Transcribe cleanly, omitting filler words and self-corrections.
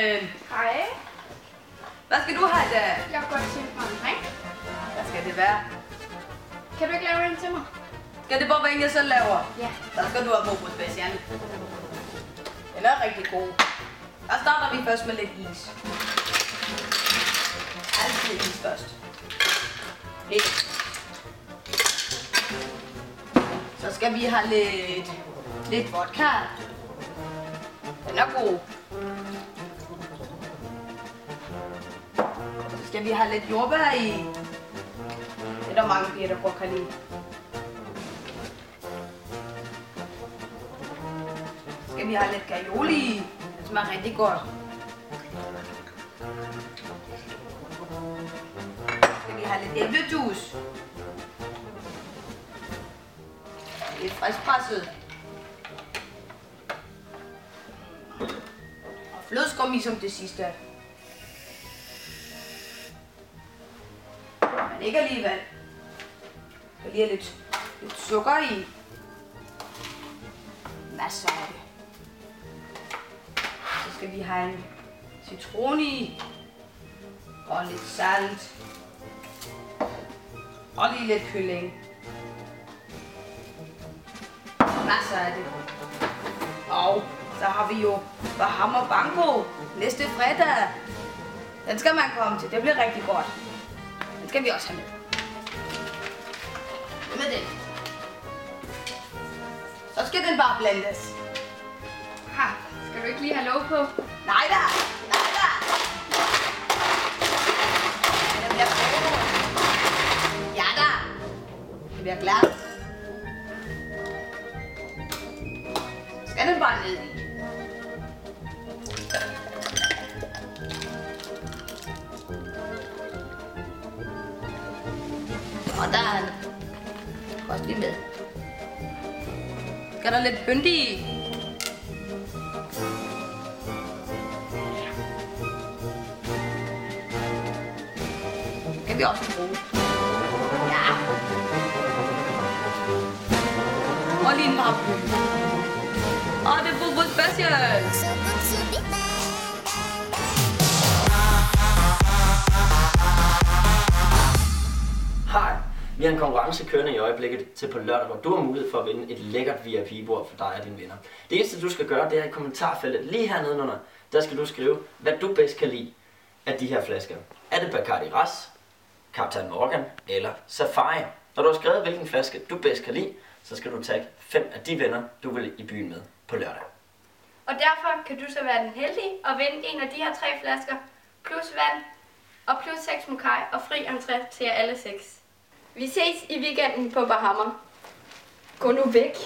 Karen. Hej. Hvad skal du have i dag? Jeg har godt tænkt mig en drink. Hvad skal det være? Kan du ikke lave en til mig? Skal det bare være en, jeg selv laver? Ja. Der skal du have på special. Den er rigtig god. Der starter vi først med lidt is. Altid is først. Lidt. Så skal vi have lidt vodka. Den er god. Så skal vi have lidt jordbær i. Det er der mange piger, der godt kan lide. Så skal vi have lidt aioli i. Det smager rigtig godt. Så skal vi have lidt æblejuice. Lidt friskpresset. Og flødeskum i som det sidste. Men ikke alligevel. Så lige lidt sukker i. Masser af det. Så skal vi have en citron i. Og lidt salt. Og lige lidt kylling. Masser af det. Og så har vi jo Bahama Banco næste fredag. Den skal man komme til. Det bliver rigtig godt. Den skal vi også have med. Med den. Så skal den bare blendes. Ha, skal du ikke lige have lov på? Nej da! Nej da! Ja, det bliver god. Ja da! Det bliver glas. Skal den bare ned i. Og der er den. Også lige med. Skal der lidt bønde i? Kan vi også bruge. Ja. Og lige en paraply. Og det er Bobo Special. Hej, vi har en konkurrence kørende i øjeblikket til på lørdag, hvor du har mulighed for at vinde et lækkert VIP-bord for dig og dine venner. Det eneste du skal gøre, det er i kommentarfeltet lige hernede under, der skal du skrive, hvad du bedst kan lide af de her flasker. Er det Bacardi Ras, Captain Morgan eller Safari? Når du har skrevet, hvilken flaske du bedst kan lide, så skal du tage 5 af de venner, du vil i byen med på lørdag. Og derfor kan du så være den heldige og vinde en af de her 3 flasker, plus vand og plus 6 mokai og fri entré til jer alle 6. Vi ses i weekenden på Bahama. Gå nu væk.